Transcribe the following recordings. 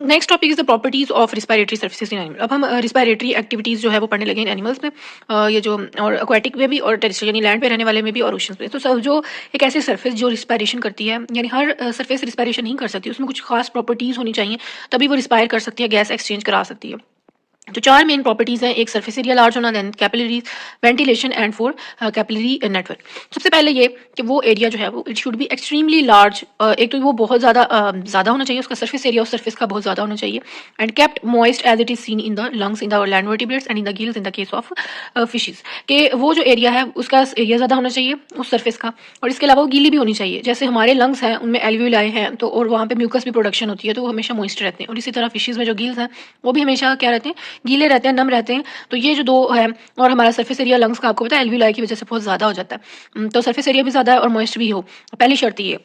Next topic is the properties of respiratory surfaces in animal. अब हम respiratory activities जो है वो पढ़ने लगे इन एनिमल्स में, ये जो और एक्वाटिक में भी और टेरेस्ट्रियल यानी लैंड पे रहने वाले में भी और ओशंस में। तो सब जो एक ऐसी सरफेस जो रिस्पायरेशन करती है, यानी हर सरफेस रिस्पायरेशन नहीं कर सकती, उसमें कुछ खास प्रॉपर्टीज होनी चाहिए तभी वो रिस्पायर कर सकती है, गैस एक्सचेंज करा सकती है। तो चार मेन प्रॉपर्टीज हैं, एक सरफेस एरिया लार्ज होना, then capillaries, ventilation and four capillary network. सबसे पहले ये कि वो एरिया जो है वो it should be extremely large. एक तो वो बहुत ज़्यादा होना चाहिए, उसका सरफेस एरिया उस सरफेस का बहुत ज़्यादा होना चाहिए, and kept moist as it is seen in the lungs in the land vertebrates and in the gills in the case of fishes. के वो जो एरिया है उसका एरिया ज़्यादा होना चाहिए उस सरफेस का, और इसके अलावा वो गीली भी होनी चाहिए। जैसे हमारे लंग्स हैं उनमें एल्वियोलाई हैं, तो और वहाँ पे म्यूकस भी प्रोडक्शन होती है, तो वो हमेशा मॉइस्ट रहते हैं, और इसी तरह फिशेज में जो गिल्स हैं वो भी हमेशा क्या रहते हैं, गीले रहते हैं, नम रहते हैं। तो ये जो दो है, और हमारा सरफेस एरिया लंग्स का आपको पता है एल्वियोलाई की वजह से बहुत ज़्यादा हो जाता है। तो सरफेस एरिया भी ज़्यादा है और मॉइस्ट भी हो, पहली शर्त ये।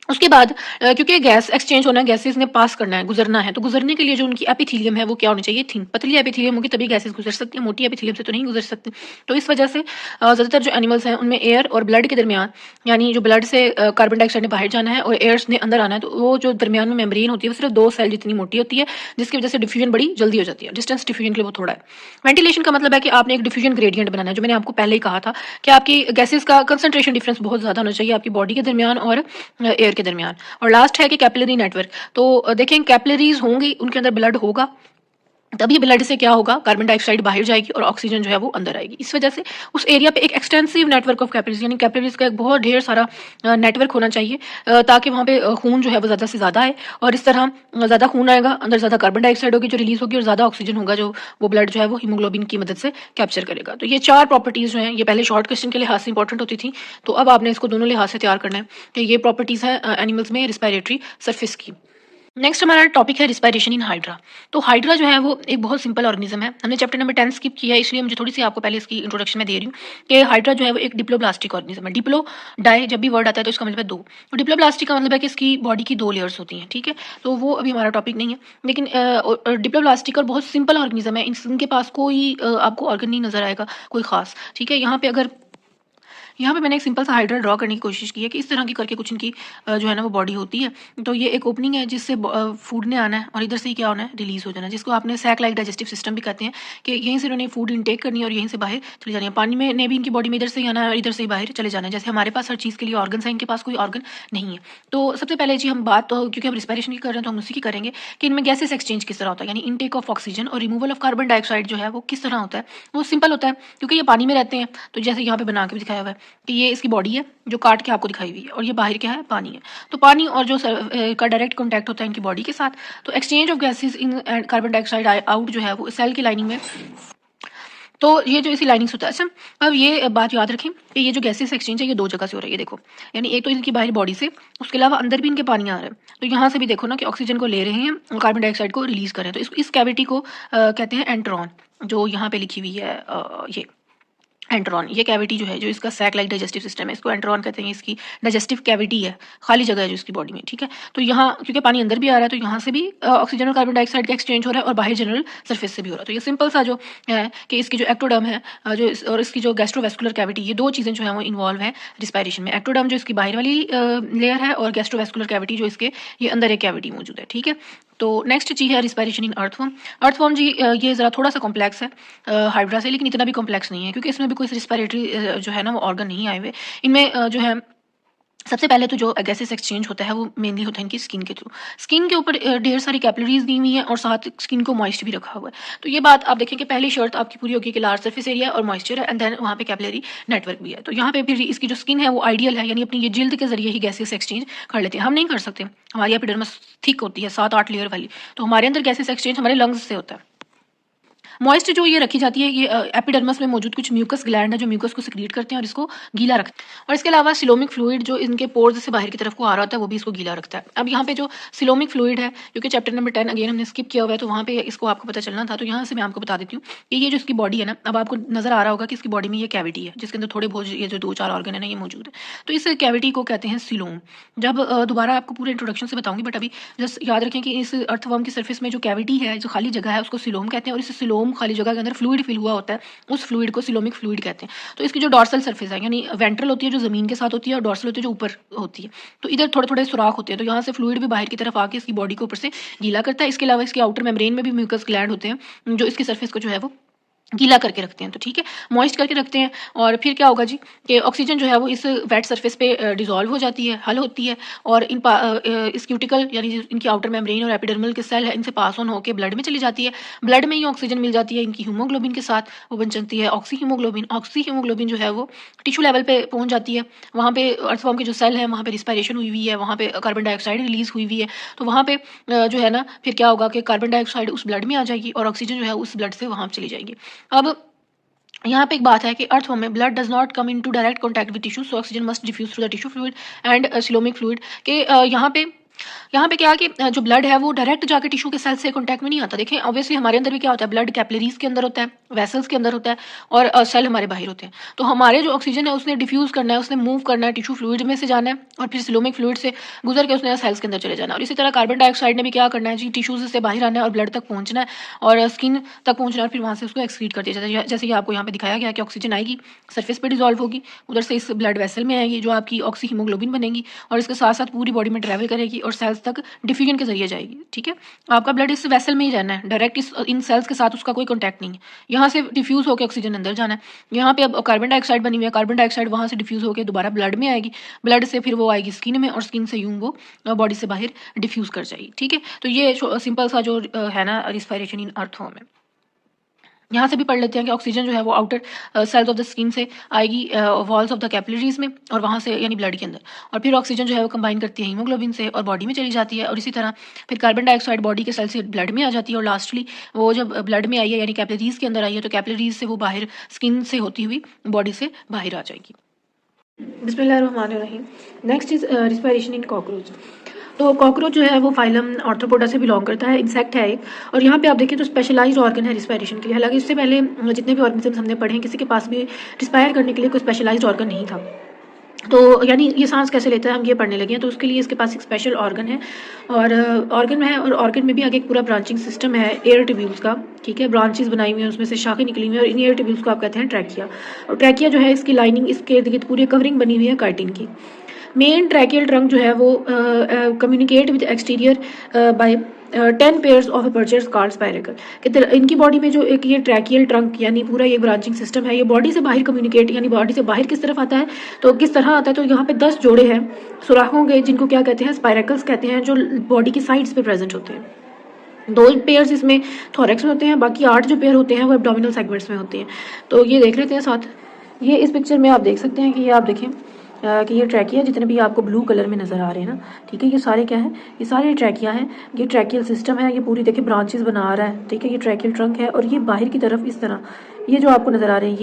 उसके बाद क्योंकि गैस एक्सचेंज होना है, गैसेस ने पास करना है, गुजरना है, तो गुजरने के लिए जो उनकी एपिथेलियम है वो क्या होनी चाहिए, थिन, पतली एपिथेलियम होगी तभी गैसेस गुजर सकती है, मोटी एपिथेलियम से तो नहीं गुजर सकती। तो इस वजह से ज़्यादातर जो एनिमल्स हैं उनमें एयर और ब्लड के दरमियान, यानी जो ब्लड से कार्बन डाइऑक्साइड ने बाहर जाना है और एयर ने अंदर आना है, तो वो जो दरमियान में मेम्ब्रेन होती है वो सिर्फ 2 सेल जितनी मोटी होती है, जिसकी वजह से डिफ्यूजन बड़ी जल्दी हो जाती है, डिस्टेंस डिफ्यूजन के लिए वो थोड़ा है। वेंटिलेशन का मतलब है कि आपने एक डिफ्यूजन ग्रेडियंट बनाना है, जो मैंने आपको पहले ही कहा था कि आपकी गैसेस का कंसंट्रेशन डिफरेंस बहुत ज़्यादा होना चाहिए आपकी बॉडी के दरमियान और एयर के दरमियान। और लास्ट है कि कैपिलरी नेटवर्क। तो देखें कैपिलरीज होंगी, उनके अंदर ब्लड होगा, तभी ब्लड से क्या होगा, कार्बन डाइऑक्साइड बाहर जाएगी और ऑक्सीजन जो है वो अंदर आएगी। इस वजह से उस एरिया पे एक एक्सटेंसिव नेटवर्क ऑफ कैपिलरीज, यानी कैपिलरीज का एक बहुत ढेर सारा नेटवर्क होना चाहिए, ताकि वहाँ पे खून जो है वो ज़्यादा से ज़्यादा आए, और इस तरह ज़्यादा खून आएगा, अंदर ज़्यादा कार्बन डाइऑक्साइड होगी जो रिलीज होगी, और ज़्यादा ऑक्सीजन होगा जो वो ब्लड जो है वो हीमोग्लोबिन की मदद से कैप्चर करेगा। तो ये चार प्रॉपर्टीज़ जो हैं, ये पहले शॉर्ट क्वेश्चन के लिहाज से इंपॉर्टेंट होती थी, तो अब आपने इसको दोनों लिहाज से तैयार करना है कि ये प्रॉपर्टीज़ हैं एनिमल्स में रिस्पायरेटरी सर्फिस की। नेक्स्ट हमारा टॉपिक है रिस्पायरेशन इन हाइड्रा। तो हाइड्रा जो है वो एक बहुत सिंपल ऑर्गेनिज्म है, हमने चैप्टर नंबर 10 स्किप किया है, इसलिए मुझे थोड़ी सी आपको पहले इसकी इंट्रोडक्शन में दे रही हूँ कि हाइड्रा जो है वो एक डिप्लोब्लास्टिक ऑर्गेनिज्म है। डिप्लो डाई जब भी वर्ड आता है तो इसका मतलब है दो, तो डिप्लोब्लास्टिक का मतलब है कि इसकी बॉडी की 2 लेयर्स होती हैं, ठीक है। तो वो अभी हमारा टॉपिक नहीं है, लेकिन डिप्लोब्लास्टिक और बहुत सिंपल ऑर्गेनिज्म है, इनके पास कोई आपको ऑर्गन नहीं नजर आएगा कोई खास, ठीक है। यहाँ पे मैंने एक सिंपल सा हाइड्रा ड्रॉ करने की कोशिश की है कि इस तरह की करके कुछ इनकी जो है ना वो बॉडी होती है। तो ये एक ओपनिंग है जिससे फूड ने आना है और इधर से ही क्या होना है, रिलीज हो जाना है, जिसको आपने सैक लाइक डाइजेस्टिव सिस्टम भी कहते हैं, कि यहीं से उन्होंने फूड इनटेक करनी है और यहीं से बाहर चली जानी है। पानी में ने भी इनकी बॉडी में इधर से ही आना है और इधर से ही बाहर चले जाना है। जैसे हमारे पास हर चीज़ के लिए ऑर्गन है, इनके पास कोई ऑर्गन नहीं है। तो सबसे पहले जी हम बात, तो क्योंकि हम रिस्पायरेशन की कर रहे हैं तो हम उसी की करेंगे कि इनमें गैसेस एक्सचेंज किस तरह होता है, यानी इनटेक ऑफ ऑक्सीजन और रिमूवल ऑफ कार्बन डाइऑक्साइड जो है वो किस तरह होता है। वो सिंपल होता है क्योंकि ये पानी में रहते हैं। तो जैसे यहाँ पे बना के भी दिखाया हुआ है कि ये इसकी बॉडी है जो काट के आपको दिखाई हुई है, और ये बाहर क्या है, पानी है। तो पानी और जो का डायरेक्ट कॉन्टैक्ट होता है इनकी बॉडी के साथ, तो exchange of gases in carbon dioxide out जो है वो सेल की लाइनिंग में, तो ये जो इसी लाइनिंग्स होता है। अच्छा, अब ये बात याद रखें कि ये जो गैसेस एक्सचेंज है ये 2 जगह से हो रही है, देखो, यानी एक तो इनकी बाहरी बॉडी से, उसके अलावा अंदर भी इनके पानी आ रहा है। तो यहाँ से भी देखो ना कि ऑक्सीजन को ले रहे हैं और कार्बन डाइऑक्साइड को रिलीज कर रहे हैं। तो इस कैविटी को कहते हैं एंट्रॉन, जो यहाँ पे लिखी हुई है ये एंट्रॉन। ये कैविटी जो है, जो इसका सैक लाइक डाइजेस्टिव सिस्टम है, इसको एंट्रॉन कहते हैं। इसकी डाइजेस्टिव कैविटी है, खाली जगह है जो इसकी बॉडी में, ठीक है। तो यहाँ क्योंकि पानी अंदर भी आ रहा है तो यहाँ से भी ऑक्सीजन और कार्बन डाइऑक्साइड का एक्सचेंज हो रहा है और बाहर जनरल सरफेस से भी हो रहा है। तो ये सिंपल सा जो है कि इसकी जो एक्टोडर्म है और इसकी जो गैस्ट्रोवेस्कुलर कैविटी, ये 2 चीज़ें जो है वो इन्वॉल्व है रिस्पायरेशन में। एक्टोडर्म जो इसकी बाहर वाली लेयर है और गैस्ट्रोवेस्कुलर कैविटी जो इसके ये अंदर एक कैविटी मौजूद है, ठीक है। तो नेक्स्ट चीज़ है रिस्पायरेशन इन अर्थवर्म। अर्थवर्म जी ये ज़रा थोड़ा सा कॉम्प्लेक्स है हाइड्रा से, लेकिन इतना भी कॉम्प्लेक्स नहीं है क्योंकि इसमें भी कोई रिस्पायरेटरी जो है ना वो ऑर्गन नहीं आए हुए। इनमें जो है सबसे पहले तो जो गैसेस एक्सचेंज होता है वो मेनली होता है इनकी स्किन के थ्रू। स्किन के ऊपर ढेर सारी कैपिलरीज दी हुई हैं और साथ स्किन को मॉइस्ट भी रखा हुआ है। तो ये बात आप देखें कि पहली शर्त आपकी पूरी होगी कि लार्ज सरफेस एरिया और मॉइस्चर है, एंड देन वहाँ पे कैपिलरी नेटवर्क भी है। तो यहाँ पे फिर इसकी जो स्किन है वो आइडियल है, यानी अपनी ये जिल्द के जरिए ही गैसेस एक्सचेंज कर लेते हैं। हम नहीं कर सकते, हमारी एपिडर्मिस थिक होती है 7-8 लेयर वाली, तो हमारे अंदर गैसेस एक्सचेंज हमारे लंग्स से होता है। मॉइस्ट जो ये रखी जाती है, ये एपिडर्मिस में मौजूद कुछ म्यूकस ग्लैंड है जो म्यूकस को सिक्रीट करते हैं और इसको गीला रखते हैं। और इसके अलावा सिलोमिक फ्लूइड जो इनके पोर्स से बाहर की तरफ को आ रहा होता है वो भी इसको गीला रखता है। अब यहाँ पे जो सिलोमिक फ्लूइड है, क्योंकि चैप्टर नंबर 10 अगेन हमने स्किप किया हुआ है, तो वहाँ पे इसको आपको पता चलना था, तो यहाँ से मैं आपको बता देती हूँ कि ये जो इसकी बॉडी है ना, अब आपको नजर आ रहा होगा कि इसकी बॉडी में ये कैविटी है जिसके अंदर थोड़े बहुत ये जो 2-4 ऑर्गन है ना ये मौजूद है। तो इस कैविटी को कहते हैं सिलोम। जब दोबारा आपको पूरे इंट्रोडक्शन से बताऊंगी, बट अभी जस्ट याद रखें कि इस अर्थवर्म की सर्फेस में जो कैविटी है, जो खाली जगह है, उसको सिलोम कहते हैं। और इस सिलोम खाम खाली जगह के अंदर फ्लूइड फिल हुआ होता है, उस फ्लूइड को सिलोमिक फ्लूइड कहते हैं। तो इसकी जो डॉर्सल सरफेस है, यानी वेंट्रल होती है जो ज़मीन के साथ होती है, और डॉर्सल होती है जो ऊपर होती है। तो इधर थोड़े-थोड़े सुराख होते हैं, तो यहाँ से फ्लूइड भी बाहर की तरफ आके इसकी बॉडी को ऊपर से गीला करता है। इसके अलावा इसके आउटर मेम्ब्रेन में भी म्यूकस ग्लैंड होते हैं, जो इसकी सरफेस को जो है वो गीला करके रखते हैं। तो ठीक है, मॉइस्ट करके रखते हैं। और फिर क्या होगा जी कि ऑक्सीजन जो है वो इस वेट सरफेस पे डिसॉल्व हो जाती है, हल होती है, और इस क्यूटिकल यानी इनकी आउटर मेम्ब्रेन और एपिडर्मल के सेल है, इनसे पास ऑन होकर ब्लड में चली जाती है। ब्लड में ही ऑक्सीजन मिल जाती है इनकी हीमोग्लोबिन के साथ, वो बन जाती है ऑक्सी हीमोग्लोबिन। ऑक्सी हीमोग्लोबिन जो है वो टिश्यू लेवल पे पहुंच जाती है। वहाँ पे अर्थवॉर्म के जो सेल है वहाँ पे रिस्पायरेशन हुई हुई है, वहाँ पे कार्बन डाइऑक्साइड रिलीज हुई हुई है। तो वहाँ पे जो है ना फिर क्या होगा कि कार्बन डाइऑक्साइड उस ब्लड में आ जाएगी और ऑक्सीजन जो है उस ब्लड से वहाँ चली जाएगी। अब यहाँ पे एक बात है कि अर्थवॉर्म में blood does not come into direct contact with tissue, so oxygen must diffuse through the tissue fluid and coelomic fluid. के यहाँ पे क्या है कि जो ब्लड है वो डायरेक्ट जाके टिश्यू के सेल से कांटेक्ट में नहीं आता। देखें ऑब्वियसली हमारे अंदर भी क्या होता है, ब्लड कैपिलरीज के अंदर होता है, वेसल्स के अंदर होता है, और सेल हमारे बाहर होते हैं। तो हमारे जो ऑक्सीजन है उसने डिफ्यूज करना है, उसने मूव करना है, टिश्यू फ्लूइड में से जाना है और फिर सिलोमिक फ्लूइड से गुजर के उसने सेल्स के अंदर चले जाना है। और इसी तरह कार्बन डाइऑक्साइड ने भी क्या करना है जी, टिश्यूज से बाहर आना है और ब्लड तक पहुंचना है और स्किन तक पहुंचना है और फिर वहाँ से उसको एक्सक्रीट कर दिया जाता है। जैसे कि आपको यहाँ पे दिखाया गया कि ऑक्सीजन आएगी, सरफेस पे डिजॉल्व होगी, उधर से इस ब्लड वेसल में आएगी जो आपकी ऑक्सी हीमोग्लोबिन बनेगी और इसके साथ साथ पूरी बॉडी में ट्रैवल करेगी और सेल्स तक डिफ्यूजन के जरिए जाएगी। ठीक है, आपका ब्लड इस वेसल में ही रहना है, डायरेक्ट इन सेल्स के साथ उसका कोई कॉन्टैक्ट नहीं है। यहाँ से डिफ्यूज होकर ऑक्सीजन अंदर जाना है। यहाँ पे अब कार्बन डाइऑक्साइड बनी हुई है, कार्बन डाइऑक्साइड वहाँ से डिफ्यूज होकर दोबारा ब्लड में आएगी, ब्लड से फिर वो आएगी स्किन में और स्किन से यूं वो बॉडी से बाहर डिफ्यूज कर जाएगी। ठीक है, तो ये सिंपल सा जो है ना रिस्पायरेशन इन अर्थवॉर्म है। यहाँ से भी पढ़ लेते हैं कि ऑक्सीजन जो है वो outer cells of the skin से आएगी वॉल्स ऑफ द कैपिलरीज में और वहाँ से यानी ब्लड के अंदर, और फिर ऑक्सीजन जो है वो कंबाइन करती है हीमोग्लोबिन से और बॉडी में चली जाती है। और इसी तरह फिर कार्बन डाइऑक्साइड बॉडी के सेल से ब्लड में आ जाती है और लास्टली वो जब ब्लड में आई है यानी कैपिलरीज के अंदर आई है तो कैपिलरीज से वो बाहर स्किन से होती हुई बॉडी से बाहर आ जाएगी। बिस्मिल्लाहिर्रहमानिर्रहीम। Next is respiration in cockroach. तो कॉकरोच जो है वो फाइलम आर्थ्रोपोडा से बिलोंग करता है, इंसेक्ट है एक। और यहाँ पे आप देखिए तो स्पेशलाइज्ड ऑर्गन है रिस्पायरेशन के लिए। हालांकि इससे पहले जितने भी ऑर्गेनिज्म हमने पढ़े हैं किसी के पास भी रिस्पायर करने के लिए कोई स्पेशलाइज्ड ऑर्गन नहीं था। तो यानी ये सांस कैसे लेता है हम ये पढ़ने लगे हैं, तो उसके लिए इसके पास एक स्पेशल ऑर्गन है और ऑर्गन है, और ऑर्गन में भी आगे एक पूरा ब्रांचिंग सिस्टम है एयर ट्यूब्यूल्स का। ठीक है, ब्रांचेस बनाई हुई हैं, उसमें से शाखें निकली हुई हैं और इन एयर ट्यूब्यूल्स को आप कहते हैं ट्रैकिया। और ट्रैकिया जो है इसकी लाइनिंग इसके इर्द गिर्द पूरी कवरिंग बनी हुई है काइटिन की। मेन ट्रैकियल ट्रंक जो है वो communicate with exterior by 10 pairs of apertures called spiracle. इनकी बॉडी में जो एक ये ट्रैकियल ट्रंक यानी पूरा ये ब्रांचिंग सिस्टम है, ये बॉडी से बाहर कम्युनिकेट यानी बॉडी से बाहर किस तरफ आता है, तो किस तरह आता है, तो यहाँ पे 10 जोड़े हैं सुराखों के जिनको क्या कहते हैं, स्पाइरेकल्स कहते हैं, जो बॉडी की साइड्स पे प्रेजेंट होते हैं। 2 पेयर्स इसमें थोरेक्स में होते हैं, बाकी 8 जो पेयर होते हैं वो एब्डोमिनल सेगमेंट्स में होते हैं। तो ये देख लेते हैं साथ। ये इस पिक्चर में आप देख सकते हैं कि ये आप देखें कि ये ट्रैकिया जितने भी आपको ब्लू कलर में नज़र आ रहे हैं ना, ठीक है, ये सारे क्या है, ये सारे ट्रैकिया हैं। ये ट्रैकियल सिस्टम है, ये पूरी देखिए ब्रांचेस बना रहा है। ठीक है, ये ट्रैकियल ट्रंक है और ये बाहर की तरफ इस तरह ये जो आपको नज़र आ रहे हैं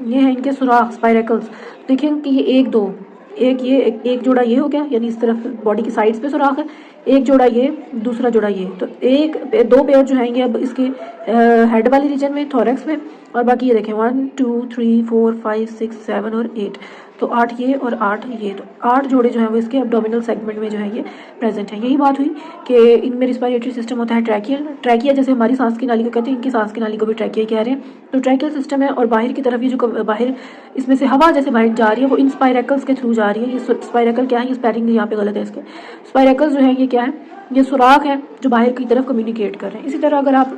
ये है इनके सुराख स्पाइरेकल्स। देखें कि ये एक जोड़ा ये हो गया यानी इस तरफ बॉडी की साइड्स पे सुराख है, एक जोड़ा ये, दूसरा जोड़ा ये। तो 2 पेयर जो हैं ये अब इसके हेड वाले रीजन में थोरेक्स में, और बाकी ये देखें 1 2 3 4 5 6 7 और 8, तो 8 ये और 8 ये, तो 8 जोड़े जो है वो इसके एब्डोमिनल सेगमेंट में जो है ये प्रेजेंट है। यही बात हुई कि इनमें रिस्पायरेटरी सिस्टम होता है ट्रैकिया जैसे हमारी सांस की नाली को कहते हैं, इनकी सांस की नाली को भी ट्रैकिया कह रहे हैं। तो ट्रैकियल सिस्टम है और बाहर की तरफ ये जो बाहर इसमें से हवा जैसे बाहर जा रही है वो इन स्पाइरेकल्स के थ्रू जा रही है। ये स्पाइरेकल क्या है, ये स्पेलिंग यहाँ पे गलत है इसके। स्पाइरेकल्स जो है ये क्या है, ये सुराख है जो बाहर की तरफ कम्युनिकेट कर रहे हैं। इसी तरह अगर आप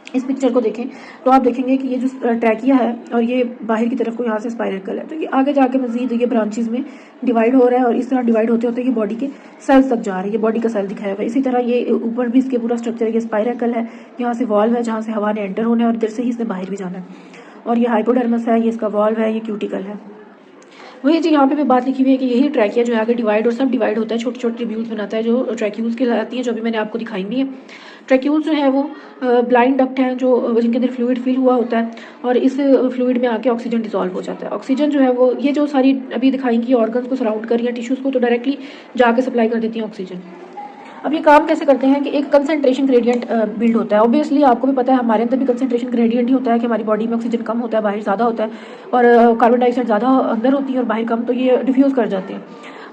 इस पिक्चर को देखें तो आप देखेंगे कि ये जो ट्रैकिया है और ये बाहर की तरफ को यहाँ से स्पाइरेकल है, तो ये आगे जाके मजीद ये ब्रांचेस में डिवाइड हो रहा है और इस तरह डिवाइड होते होते ये बॉडी के सेल्स तक जा रही है। ये बॉडी का सेल दिखाया हुआ है। इसी तरह ये ऊपर भी इसके पूरा स्ट्रक्चर है, ये स्पाइरेकल है, यहाँ से वॉल्व है जहाँ से हवा ने एंटर होना है और इधर से ही इसने बाहर भी जाना है, और ये हाइपोडर्मस है, ये इसका वॉल्व है, ये क्यूटिकल है। वही जी यहाँ पे भी बात लिखी हुई है कि यही ट्रैकिया जो है आगे डिवाइड और सब डिवाइड होता है, छोटे छोटे ट्यूब्यूल्स बनाता है जो ट्रैक्यूल्स कहलाती हैं, जो भी मैंने आपको दिखाई भी है। ट्रैक्यूल्स जो है वो ब्लाइंड डक्ट हैं जो जिनके अंदर फ्लूइड फिल हुआ होता है और इस फ्लूइड में आके ऑक्सीजन डिसॉल्व हो जाता है। ऑक्सीजन जो है वो ये जो सारी अभी दिखाएंगी ऑर्गन्स को सराउंड कर रही है, टिश्यूज़ को, तो डायरेक्टली जाके सप्लाई कर देती हैं ऑक्सीजन। अब ये काम कैसे करते हैं कि एक कंसंट्रेशन ग्रेडियंट बिल्ड होता है। ऑब्वियसली आपको भी पता है हमारे अंदर भी कंसंट्रेशन ग्रेडियंट ही होता है कि हमारी बॉडी में ऑक्सीजन कम होता है, बाहर ज़्यादा होता है, और कार्बन डाइऑक्साइड ज़्यादा अंदर होती है और बाहर कम, तो ये डिफ्यूज़ कर जाते हैं।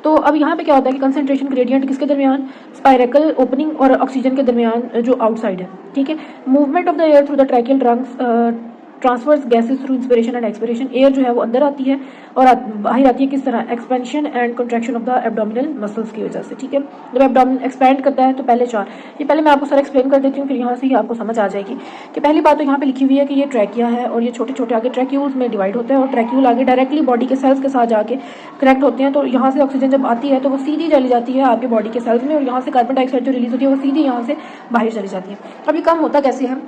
तो अब यहाँ पे क्या होता है कि कंसंट्रेशन ग्रेडियंट किसके दरमियान, स्पाइरेकल ओपनिंग और ऑक्सीजन के दरमियान जो आउटसाइड है, ठीक है। Movement of the air through the tracheal trunks transfers gases through inspiration and expiration. Air जो है वो अंदर आती है और बाहर आती है किस तरह, expansion and contraction of the abdominal muscles की वजह से, ठीक है। जब एब्डोमिन एक्सपैंड करता है तो पहले चार, ये पहले मैं आपको सर एक्सप्लेन कर देती हूँ, फिर यहाँ से ही आपको समझ आ जाएगी कि पहली बात तो यहाँ पे लिखी हुई है कि ये ट्रैकिया है और ये छोटे छोटे आगे ट्रैक्यूल्स में डिवाइड होते हैं और ट्रैक्यूल आगे डायरेक्टली बॉडी के सेल्स के साथ जाके कनेक्ट होते हैं। तो यहाँ से ऑक्सीजन जब आती है तो वो सीधी चली जाती है आपके बॉडी के सेल्स में और यहाँ से कार्बन डाइऑक्साइड जो रिलीज होती है वो सीधी यहाँ से बाहर चली जाती है। अब ये कम होता कैसे है,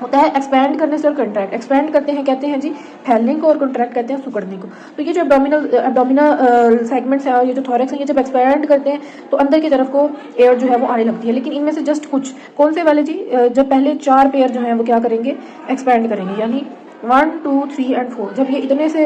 होता है एक्सपैंड करने से और कंट्रैक्ट। एक्सपैंड करते हैं कहते हैं जी फैलने को और कंट्रैक्ट कहते हैं सिकुड़ने को। तो ये जो एब्डोमिनल सेगमेंट्स है और ये जो थॉरैक्स है, ये जब एक्सपैंड करते हैं तो अंदर की तरफ को एयर जो है वो आने लगती है। लेकिन इनमें से जस्ट कुछ, कौन से वाले जी, जब पहले 4 पेयर जो है वो क्या करेंगे, एक्सपैंड करेंगे, यानी 1, 2, 3 और 4। जब ये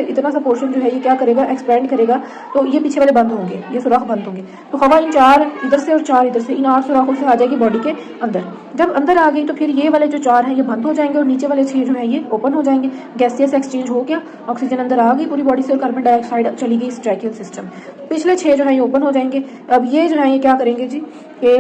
इतना सा पोर्शन जो है ये क्या करेगा, एक्सपैंड करेगा, तो ये पीछे वाले बंद होंगे, ये सुराख बंद होंगे। तो हवा इन 4 इधर से और 4 इधर से, इन 8 सुराखों से आ जाएगी बॉडी के अंदर। जब अंदर आ गई तो फिर ये वाले जो 4 हैं ये बंद हो जाएंगे और नीचे वाले 6 जो है ये ओपन हो जाएंगे। गैसियस एक्सचेंज हो गया, ऑक्सीजन अंदर आ गई पूरी बॉडी से और कार्बन डाइऑक्साइड चली गई इस ट्रैकियल सिस्टम। पिछले 6 जो है ये ओपन हो जाएंगे। अब ये जो है ये क्या करेंगे जी कि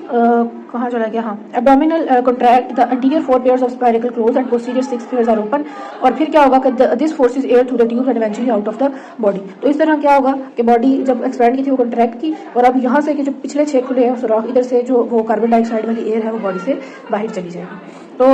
कहाँ चला गया, हाँ, abdominal contract, the anterior 4 pairs of spiracle close and posterior 6 pairs are open. और फिर क्या होगा कि this forces air through the tube and eventually out of the body. तो इस तरह क्या होगा कि बॉडी जब एक्सपैंड की थी वो कॉन्ट्रैक्ट की और अब यहाँ से कि जो पिछले 6 खुले हैं सुराख, इधर से जो वो कार्बन डाइऑक्साइड वाली एयर है वो बॉडी से बाहर चली जाएगी। तो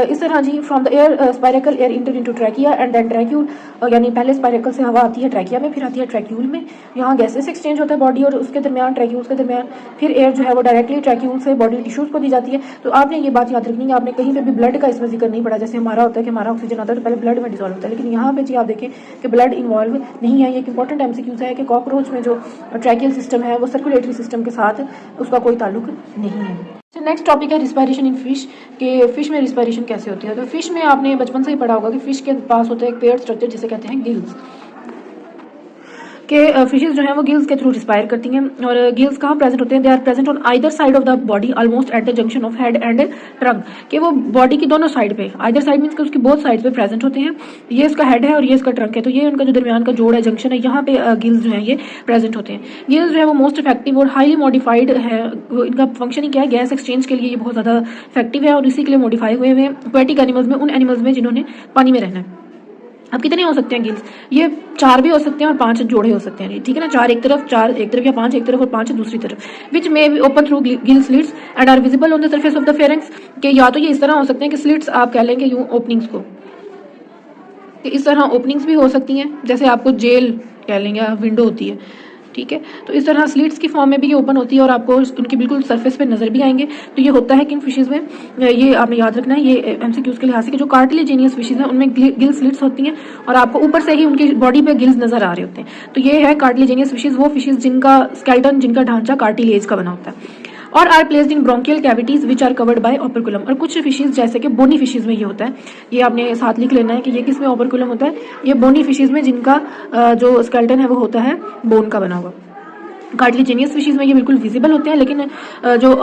इस तरह जी from the air spiracle air enter into trachea and then tracheole, यानी पहले स्पाइरेकल से हवा आती है ट्रैकिया में, फिर आती है ट्रैक्यूल में। यहाँ गैसेस एक्सचेंज होता है बॉडी और उसके दरमियान, ट्रैक्यूल्स के दरमियान। फिर एयर जो है वो डायरेक्टली ट्रैक्यूल से बॉडी टिश्यूज को दी जाती है। तो आपने ये बात याद रखनी है, आपने कहीं पे भी ब्लड का इसमें जिक्र नहीं पड़ा। जैसे हमारा होता है कि हमारा ऑक्सीजन आता है तो पहले ब्लड में डिसॉल्व होता है, लेकिन यहाँ पे जी आप देखें कि ब्लड इन्वॉल्व नहीं है। ये एक इंपॉर्टेंट एमसीक्यूज है कि कॉकरोच में जो ट्रैकियल सिस्टम है वो सर्कुलेटरी सिस्टम के साथ उसका कोई ताल्लुक नहीं है। नेक्स्ट टॉपिक है रिस्पायरेशन इन फिश, कि फिश में रिस्पायरेशन कैसे होती है। तो फिश में आपने बचपन से ही पढ़ा होगा कि फिश के पास होता है एक पेयर्ड स्ट्रक्चर जिसे कहते हैं गिल्स, कि फिशेज जो है वो गिल्स के थ्रू रिस्पायर करती हैं। और गिल्स कहाँ प्रेजेंट होते हैं, they are present on either side of the body almost at the junction of head and trunk, कि वो बॉडी की दोनों साइड पे, आइदर साइड मीन्स उसकी बोथ साइड पे प्रेजेंट होते हैं। ये इसका हेड है और ये इसका ट्रंक है, तो ये उनका जो दरमियान का जोड़ है, जंक्शन है, यहाँ पे गिल्स जो है ये प्रेजेंट होते हैं। गिल्स जो है वो मोस्ट इफेक्टिव और हाईली मॉडिफाइड है। इनका फंक्शन ही क्या है, गैस एक्सचेंज के लिए ये बहुत ज़्यादा इफेक्टिव है और इसी के लिए मॉडिफाई हुए हैं एक्वेटिक एनिमल्स में, उन एनिमल्स में जिन्होंने पानी में रहना है। अब कितने हो सकते हैं गिल्स, ये 4 भी हो सकते हैं और 5 जोड़े हो सकते हैं, ठीक है ना। 4 एक तरफ या 5 एक तरफ और 5 दूसरी तरफ, which may be open through gill slits and are visible on the surface of the pharynx, कि या तो ये इस तरह हो सकते हैं कि स्लिट्स आप कह लेंगे यूं ओपनिंग्स को, कि इस तरह ओपनिंग्स भी हो सकती हैं, जैसे आपको जेल कह लेंगे या विंडो होती है, ठीक है। तो इस तरह स्लिट्स की फॉर्म में भी ये ओपन होती है और आपको उनकी बिल्कुल सरफेस पे नजर भी आएंगे। तो ये होता है कि इन फिशेज में, ये आपने याद रखना है, ये एमसीक्यूज के लिहाज से कि जो कार्टिलेजिनियस फिशेज हैं उनमें गिल स्लिट्स होती हैं और आपको ऊपर से ही उनकी बॉडी पे गिल्स नजर आ रहे होते हैं। तो ये है कार्टिलेजिनियस फिशेज, वो फिशेज जिनका स्केलेटन, जिनका ढांचा कार्टिलेज का बना होता है। और are placed in branchial cavities which are covered by operculum. और कुछ फिशेज जैसे कि बोनी फिशेज में ये होता है, ये आपने साथ लिख लेना है कि ये किस में ओपरकुलम होता है, ये बोनी फिशेज में जिनका जो स्केलेटन है वो होता है बोन का बना हुआ। कार्टिलेजिनियस फिशेज में ये बिल्कुल विजिबल होते हैं, लेकिन जो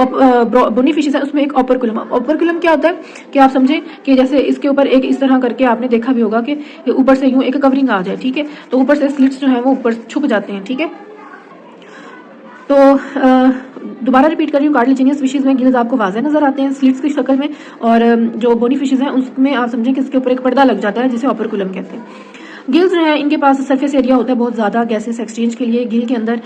बोनी फिशेज है उसमें एक ओपरकुलम क्या होता है कि आप समझें कि जैसे इसके ऊपर एक इस तरह करके आपने देखा भी होगा कि ऊपर से यूं एक कवरिंग आ जाए, ठीक है। तो ऊपर से स्लिट्स जो है वो ऊपर छुप जाते हैं, ठीक है। तो दोबारा रिपीट कर रही हूँ, कार्टिलेजिनियस फिशेज में गिल्स आपको वाज़ेह नजर आते हैं स्लिट्स की शक्ल में, और जो बोनी फिशेज हैं उसमें आप समझें कि इसके ऊपर एक पर्दा लग जाता है जिसे ओपरकुलम कहते हैं। गिल्स जो है इनके पास सरफेस एरिया होता है बहुत ज़्यादा गैसेस एक्सचेंज के लिए। गिल के अंदर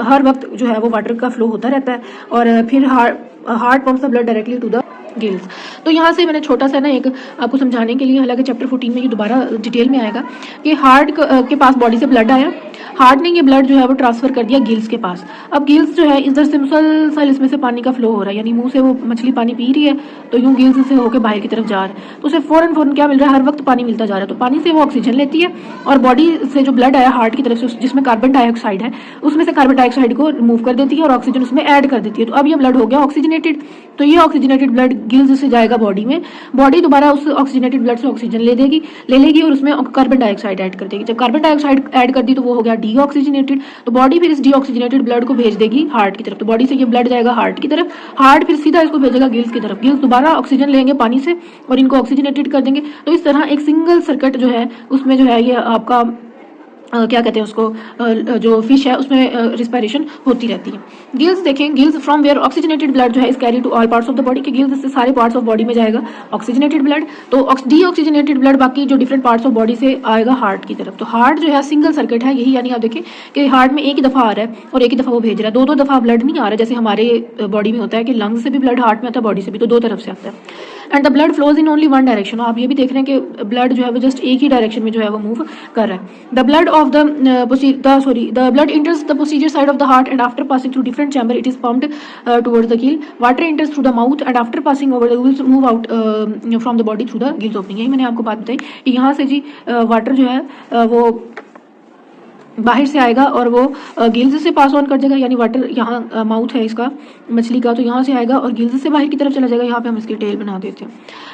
हर वक्त जो है वो वाटर का फ्लो होता रहता है और फिर heart pumps the blood directly to the gills. तो यहाँ से मैंने छोटा सा ना एक आपको समझाने के लिए, हालांकि चैप्टर 14 में ये दोबारा डिटेल में आएगा कि हार्ट के पास बॉडी से ब्लड आया, हार्ट ने ये ब्लड जो है वो ट्रांसफर कर दिया गिल्स के पास। अब गिल्स जो है इधर से मुसलसल इसमें से पानी का फ्लो हो रहा है, यानी मुंह से वो मछली पानी पी रही है तो यूं गिल्स से होकर बाहर की तरफ जा रहा है, तो उसे फौरन क्या मिल रहा है, हर वक्त पानी मिलता जा रहा है। तो पानी से वो ऑक्सीजन लेती है और बॉडी से जो ब्लड आया हार्ट की तरफ से जिसमें कार्बन डाइऑक्साइड है उसमें से कार्बन डाइऑक्साइड को रिमूव कर देती है और ऑक्सीजन उसमें ऐड कर देती है। तो अब ये ब्लड हो गया ऑक्सीजनेटेड। तो ये ऑक्सीजनेटेड ब्लड गिल्स से जाएगा बॉडी में, बॉडी दोबारा उस ऑक्सीजनेटेड ब्लड से ऑक्सीजन ले लेगी और उसमें कार्बन डाइऑक्साइड ऐड कर देगी। जब कार्बन डाइऑक्साइड ऐड कर दी तो वो हो गया डीऑक्सीजनेटेड। तो बॉडी फिर इस डीऑक्सीजनेटेड ब्लड को भेज देगी हार्ट की तरफ। तो बॉडी से ये ब्लड जाएगा हार्ट की तरफ, हार्ट फिर सीधा इसको भेजेगा गिल्स की तरफ। गिल्स दोबारा ऑक्सीजन लेंगे पानी से और इनको ऑक्सीजनेटेड कर देंगे। तो इस तरह एक सिंगल सर्किट जो है उसमें जो है ये आपका क्या कहते हैं उसको, जो फिश है उसमें रिस्पायरेशन होती रहती है। गिल्स देखें, gills from where oxygenated blood जो है is carry to all parts of the body, कि गिल्स से सारे पार्ट्स ऑफ बॉडी में जाएगा ऑक्सीजनेटेड ब्लड। तो डीऑक्सीजनेटेड ब्लड बाकी जो डिफरेंट पार्ट्स ऑफ बॉडी से आएगा हार्ट की तरफ। तो हार्ट जो है सिंगल सर्किट है यही, यानी आप देखें कि हार्ट में एक ही दफ़ा आ रहा है और एक ही दफ़ा वो भेज रहा है, दो दफ़ा ब्लड नहीं आ रहा है जैसे हमारे बॉडी में होता है कि लंग्स से भी ब्लड हार्ट में आता है, बॉडी से भी, तो दो तरफ से आता है। And the blood flows in only one direction, आप ये भी देख रहे हैं कि ब्लड जो है वो जस्ट एक ही डायरेक्शन में जो है वो मूव कर रहा है। The blood of the blood enters the posterior side of the heart and after passing through different chamber it is pumped towards the gill. Water enters through the mouth and after passing over the gills move out from the body through the gills opening। यही मैंने आपको बात बताई कि यहाँ से जी water जो है वो बाहर से आएगा और वो गिल्स से पास ऑन कर जाएगा, यानी वाटर यहाँ माउथ है इसका मछली का, तो यहाँ से आएगा और गिल्स से बाहर की तरफ चला जाएगा। यहाँ पे हम इसकी टेल बना देते हैं।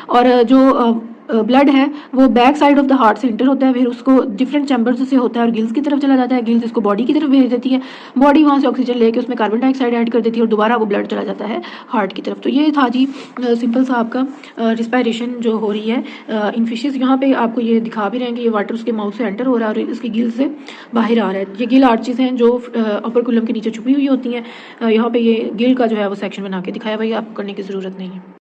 और जो ब्लड है वो back side of the heart से इंटर होता है, फिर उसको डिफरेंट चैम्बर्स से होता है और गिल्स की तरफ चला जाता है। गिल्स इसको बॉडी की तरफ भेज देती है, बॉडी वहाँ से ऑक्सीजन लेके उसमें कार्बन डाइऑक्साइड ऐड कर देती है और दोबारा वो ब्लड चला जाता है हार्ट की तरफ। तो ये था जी सिंपल सा आपका रिस्पायरेशन जो हो रही है इन फिशेज़। यहाँ पे आपको ये दिखा भी रहे हैं कि ये वाटर उसके माउथ से एंटर हो रहा है और इसकी गिल से बाहर आ रहा है। ये गिल आर्चेज हैं जो अपर कुलम के नीचे छुपी हुई होती हैं। यहाँ पे ये गिल का जो है वो सेक्शन बना के दिखाया, भाई आपको करने की ज़रूरत नहीं है।